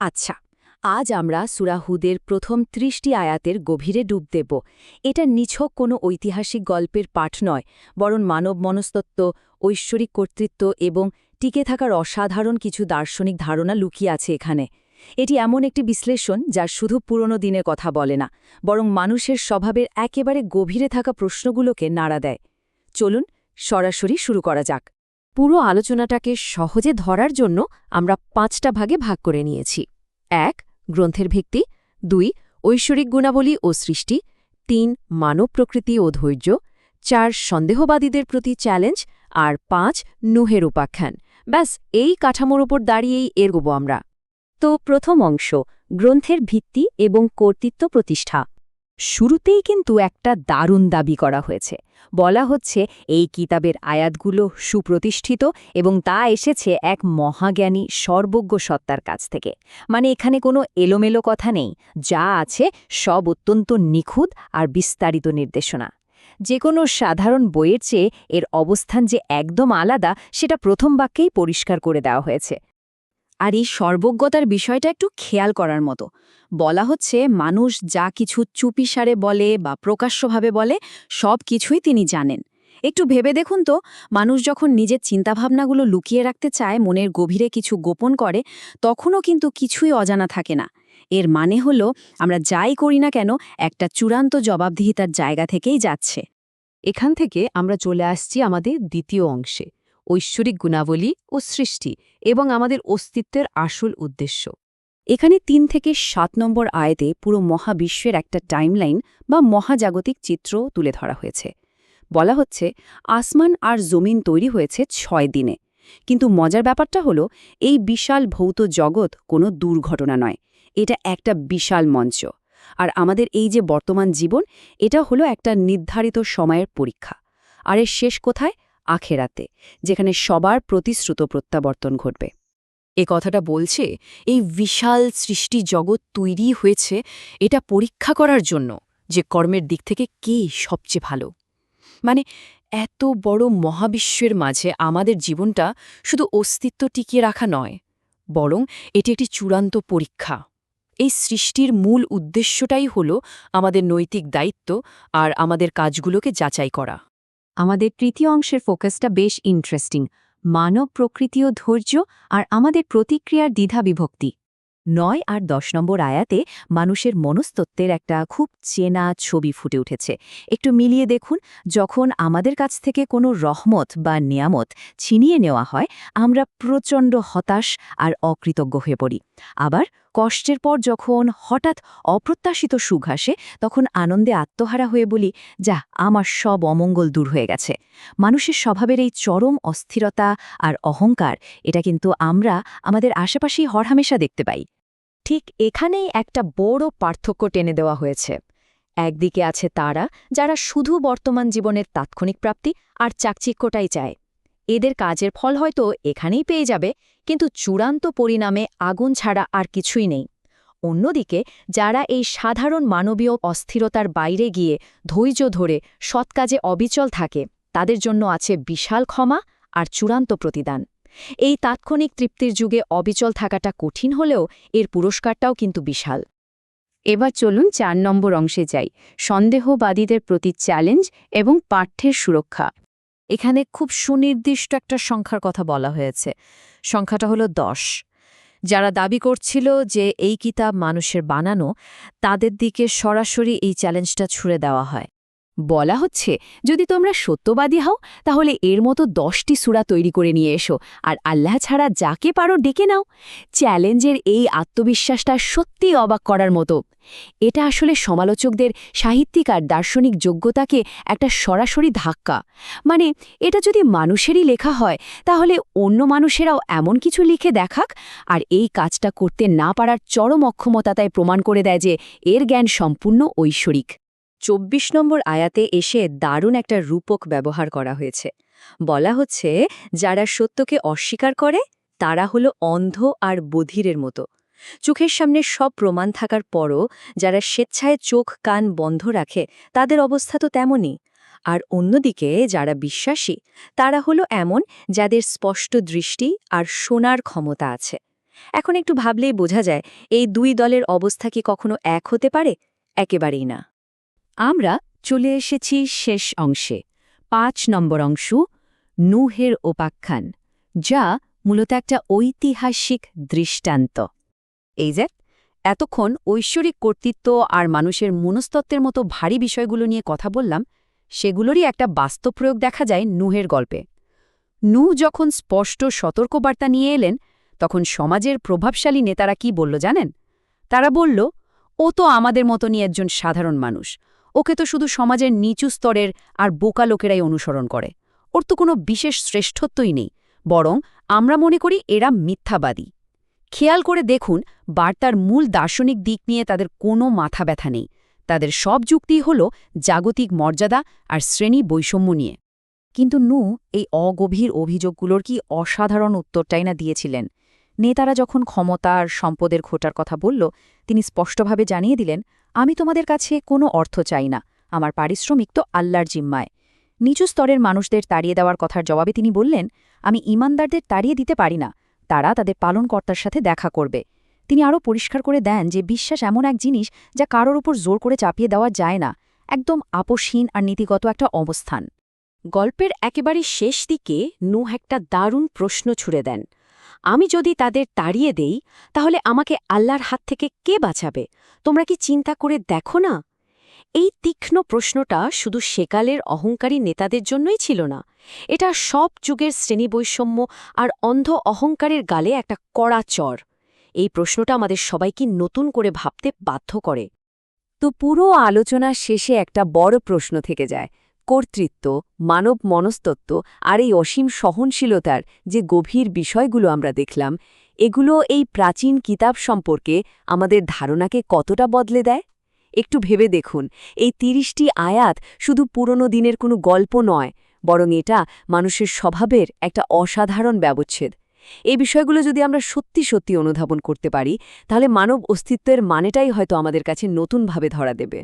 আচ্ছা, আজ আমরা সূরা হুদের প্রথম ৩০টি আয়াতের গভীরে ডুব দেব। এটা নিছক কোনো ঐতিহাসিক গল্পের পাঠ নয়, বরং মানব মনস্তত্ত্ব, ঐশ্বরিক কর্তৃত্ব এবং টিকে থাকার অসাধারণ কিছু দার্শনিক ধারণা লুকিয়ে আছে এখানে। এটি এমন একটি বিশ্লেষণ যা শুধু পুরনো দিনের কথা বলে না, বরং মানুষের স্বভাবের একেবারে গভীরে থাকা প্রশ্নগুলোকে নাড়া দেয়। চলুন সরাসরি শুরু করা যাক। পুরো আলোচনাটাকে সহজে ধরার জন্য আমরা ৫টা ভাগে ভাগ করে নিয়েছি। ১. গ্রন্থের ভিত্তি, ২. ঐশ্বরিক গুণাবলী ও সৃষ্টি, ৩. মানব প্রকৃতি ও ধৈর্য, ৪. সন্দেহবাদীদের প্রতি চ্যালেঞ্জ, আর ৫. নুহের উপাখ্যান। ব্যাস, এই কাঠামোর ওপর দাঁড়িয়েই এগোবো আমরা। তো প্রথম অংশ, গ্রন্থের ভিত্তি এবং কর্তৃত্ব প্রতিষ্ঠা। শুরুতেই কিন্তু একটা দারুণ দাবি করা হয়েছে। বলা হচ্ছে এই কিতাবের আয়াতগুলো সুপ্রতিষ্ঠিত এবং তা এসেছে এক মহাজ্ঞানী সর্বজ্ঞ সত্তার কাছ থেকে। মানে এখানে কোনো এলোমেলো কথা নেই, যা আছে সব অত্যন্ত নিখুঁত আর বিস্তারিত নির্দেশনা। যে কোনো সাধারণ বইয়ের চেয়ে এর অবস্থান যে একদম আলাদা সেটা প্রথম বাক্যেই পরিষ্কার করে দেওয়া হয়েছে। আর এই সর্বজ্ঞতার বিষয়টা একটু খেয়াল করার মতো। বলা হচ্ছে মানুষ যা কিছু চুপিসারে বলে বা প্রকাশ্যভাবে বলে সব কিছুই তিনি জানেন। একটু ভেবে দেখুন তো, মানুষ যখন নিজের চিন্তাভাবনাগুলো লুকিয়ে রাখতে চায়, মনের গভীরে কিছু গোপন করে, তখনও কিন্তু কিছুই অজানা থাকে না। এর মানে হলো আমরা যাই করি না কেন একটা চূড়ান্ত জবাবদিহিতার জায়গা থেকেই যাচ্ছে। এখান থেকে আমরা চলে আসছি আমাদের দ্বিতীয় অংশে, ঐশ্বরিক গুণাবলী ও সৃষ্টি এবং আমাদের অস্তিত্বের আসল উদ্দেশ্য। এখানে ৩ থেকে ৭ নম্বর আয়াতে পুরো মহাবিশ্বের একটা টাইমলাইন বা মহাজাগতিক চিত্র তুলে ধরা হয়েছে। বলা হচ্ছে আসমান আর জমিন তৈরি হয়েছে ৬ দিনে। কিন্তু মজার ব্যাপারটা হলো এই বিশাল ভৌত জগৎ কোনো দুর্ঘটনা নয়, এটা একটা বিশাল মঞ্চ। আর আমাদের এই যে বর্তমান জীবন, এটা হলো একটা নির্ধারিত সময়ের পরীক্ষা। আর এর শেষ কোথায়? আখেরাতে, যেখানে সবার প্রতিশ্রুত প্রত্যাবর্তন ঘটবে। এ কথাটা বলছে এই বিশাল সৃষ্টি জগৎ তৈরি হয়েছে এটা পরীক্ষা করার জন্য যে কর্মের দিক থেকে কে সবচেয়ে ভালো। মানে এত বড় মহাবিশ্বের মাঝে আমাদের জীবনটা শুধু অস্তিত্ব টিকিয়ে রাখা নয়, বরং এটি একটি চূড়ান্ত পরীক্ষা। এই সৃষ্টির মূল উদ্দেশ্যটাই হল আমাদের নৈতিক দায়িত্ব আর আমাদের কাজগুলোকে যাচাই করা। আমাদের তৃতীয় অংশের ফোকাসটা বেশ ইন্টারেস্টিং, মানব প্রকৃতি ও ধৈর্য আর আমাদের প্রতিক্রিয়ার দ্বিধা বিভক্তি। ৯ আর ১০ নম্বর আয়াতে মানুষের মনস্তত্ত্বের একটা খুব চেনা ছবি ফুটে উঠেছে। একটু মিলিয়ে দেখুন, যখন আমাদের কাছ থেকে কোনো রহমত বা নিয়ামত ছিনিয়ে নেওয়া হয়, আমরা প্রচণ্ড হতাশ আর অকৃতজ্ঞ হয়ে পড়ি। আবার কষ্টের পর যখন হঠাৎ অপ্রত্যাশিত সুখ আসে, তখন আনন্দে আত্মহারা হয়ে বলি, যা, আমার সব অমঙ্গল দূর হয়ে গেছে। মানুষের স্বভাবের এই চরম অস্থিরতা আর অহংকার, এটা কিন্তু আমরা আমাদের আশেপাশেই হরহামেশা দেখতে পাই। ঠিক এখানেই একটা বড় পার্থক্য টেনে দেওয়া হয়েছে। একদিকে আছে তারা যারা শুধু বর্তমান জীবনের তাৎক্ষণিক প্রাপ্তি আর চাকচিক্যটাই চায়। এদের কাজের ফল হয়তো এখানেই পেয়ে যাবে, কিন্তু চূড়ান্ত পরিণামে আগুন ছাড়া আর কিছুই নেই। অন্যদিকে যারা এই সাধারণ মানবীয় অস্থিরতার বাইরে গিয়ে ধৈর্য ধরে সৎ কাজে অবিচল থাকে, তাদের জন্য আছে বিশাল ক্ষমা আর চূড়ান্ত প্রতিদান। এই তাৎক্ষণিক তৃপ্তির যুগে অবিচল থাকাটা কঠিন হলেও এর পুরস্কারটাও কিন্তু বিশাল। এবার চলুন ৪ নম্বর অংশে যাই, সন্দেহবাদীদের প্রতি চ্যালেঞ্জ এবং পাঠ্যের সুরক্ষা। এখানে খুব সুনির্দিষ্ট একটা সংখ্যার কথা বলা হয়েছে। সংখ্যাটা হলো ১০। যারা দাবি করছিল যে এই কিতাব মানুষের বানানো, তাদের দিকে সরাসরি এই চ্যালেঞ্জটা ছুড়ে দেওয়া হয়। বলা হচ্ছে, যদি তোমরা সত্যবাদী হও তাহলে এর মতো ১০টি সূরা তৈরি করে নিয়ে এসো, আর আল্লাহ ছাড়া যাকে পারো ডেকে নাও। চ্যালেঞ্জের এই আত্মবিশ্বাসটা সত্যিই অবাক করার মতো। এটা আসলে সমালোচকদের সাহিত্যিক আর দার্শনিক যোগ্যতাকে একটা সরাসরি ধাক্কা। মানে এটা যদি মানুষেরই লেখা হয়, তাহলে অন্য মানুষেরাও এমন কিছু লিখে দেখাক, আর এই কাজটা করতে না পারার চরম অক্ষমতা তাই প্রমাণ করে দেয় যে এর জ্ঞান সম্পূর্ণ ঐশ্বরিক। ২৪ নম্বর আয়াতে এসে দারুণ একটা রূপক ব্যবহার করা হয়েছে। বলা হচ্ছে, যারা সত্যকে অস্বীকার করে তারা হলো অন্ধ আর বধিরের মতো। চোখের সামনে সব প্রমাণ থাকার পরও যারা স্বেচ্ছায় চোখ কান বন্ধ রাখে, তাদের অবস্থা তো তেমনই। আর অন্যদিকে যারা বিশ্বাসী, তারা হলো এমন যাদের স্পষ্ট দৃষ্টি আর শোনার ক্ষমতা আছে। এখন একটু ভাবলেই বোঝা যায় এই দুই দলের অবস্থা কি কখনো এক হতে পারে? একেবারেই না। আমরা চলে এসেছি শেষ অংশে, ৫ নম্বর অংশ, নূহের উপাখ্যান, যা মূলত একটা ঐতিহাসিক দৃষ্টান্ত। এই যে এতক্ষণ ঐশ্বরিক কর্তৃত্ব আর মানুষের মনস্তত্ত্বের মতো ভারী বিষয়গুলো নিয়ে কথা বললাম, সেগুলোরই একটা বাস্তব প্রয়োগ দেখা যায় নূহের গল্পে। নূহ যখন স্পষ্ট সতর্কবার্তা নিয়ে এলেন, তখন সমাজের প্রভাবশালী নেতারা কি বলল জানেন? তারা বলল, ও তো আমাদের মতনই একজন সাধারণ মানুষ, ওকে তো শুধু সমাজের নিচু স্তরের আর বোকা লোকেরাই অনুসরণ করে, ওর তো কোনো বিশেষ শ্রেষ্ঠত্বই নেই, বরং আমরা মনে করি এরা মিথ্যাবাদী। খেয়াল করে দেখুন, বার্তার মূল দার্শনিক দিক নিয়ে তাদের কোনো মাথা ব্যথা নেই। তাদের সব যুক্তি হল জাগতিক মর্যাদা আর শ্রেণী বৈষম্য নিয়ে। কিন্তু নূহ এই অগভীর অভিযোগগুলোর কি অসাধারণ উত্তরটাই না দিয়েছিলেন। নেতারা যখন ক্ষমতা আর সম্পদের খোটার কথা বলল, তিনি স্পষ্টভাবে জানিয়ে দিলেন, আমি তোমাদের কাছে কোনো অর্থ চাই না, আমার পারিশ্রমিক তো আল্লাহর জিম্মায়। নিচু স্তরের মানুষদের তাড়িয়ে দেওয়ার কথার জবাবে তিনি বললেন, আমি ঈমানদারদের তাড়িয়ে দিতে পারি না, তারা তাদের পালনকর্তার সাথে দেখা করবে। তিনি আরও পরিষ্কার করে দেন যে বিশ্বাস এমন এক জিনিস যা কারোর উপর জোর করে চাপিয়ে দেওয়া যায় না, একদম আপোষহীন আর নীতিগত একটা অবস্থান। গল্পের একেবারে শেষ দিকে নূহ একটা দারুণ প্রশ্ন ছুড়ে দেন, আমি যদি তাদের তাড়িয়ে দেই, তাহলে আমাকে আল্লাহর হাত থেকে কে বাঁচাবে? তোমরা কি চিন্তা করে দেখো না? এই তীক্ষ্ণ প্রশ্নটা শুধু সেকালের অহংকারী নেতাদের জন্যই ছিল না, এটা সব যুগের শ্রেণীবৈষম্য আর অন্ধ অহংকারের গালে একটা কড়া চর। এই প্রশ্নটা আমাদের সবাইকে নতুন করে ভাবতে বাধ্য করে। তো পুরো আলোচনার শেষে একটা বড় প্রশ্ন থেকে যায়, কর্তৃত্ব, মানব মনস্তত্ত্ব আর এই অসীম সহনশীলতার যে গভীর বিষয়গুলো আমরা দেখলাম, এগুলো এই প্রাচীন কিতাব সম্পর্কে আমাদের ধারণাকে কতটা বদলে দেয়? একটু ভেবে দেখুন, এই ৩০টি আয়াত শুধু পুরনো দিনের কোনো গল্প নয়, বরং এটা মানুষের স্বভাবের একটা অসাধারণ ব্যবচ্ছেদ। এই বিষয়গুলো যদি আমরা সত্যি সত্যি অনুধাবন করতে পারি, তাহলে মানব অস্তিত্বের মানেটাই হয়তো আমাদের কাছে নতুনভাবে ধরা দেবে।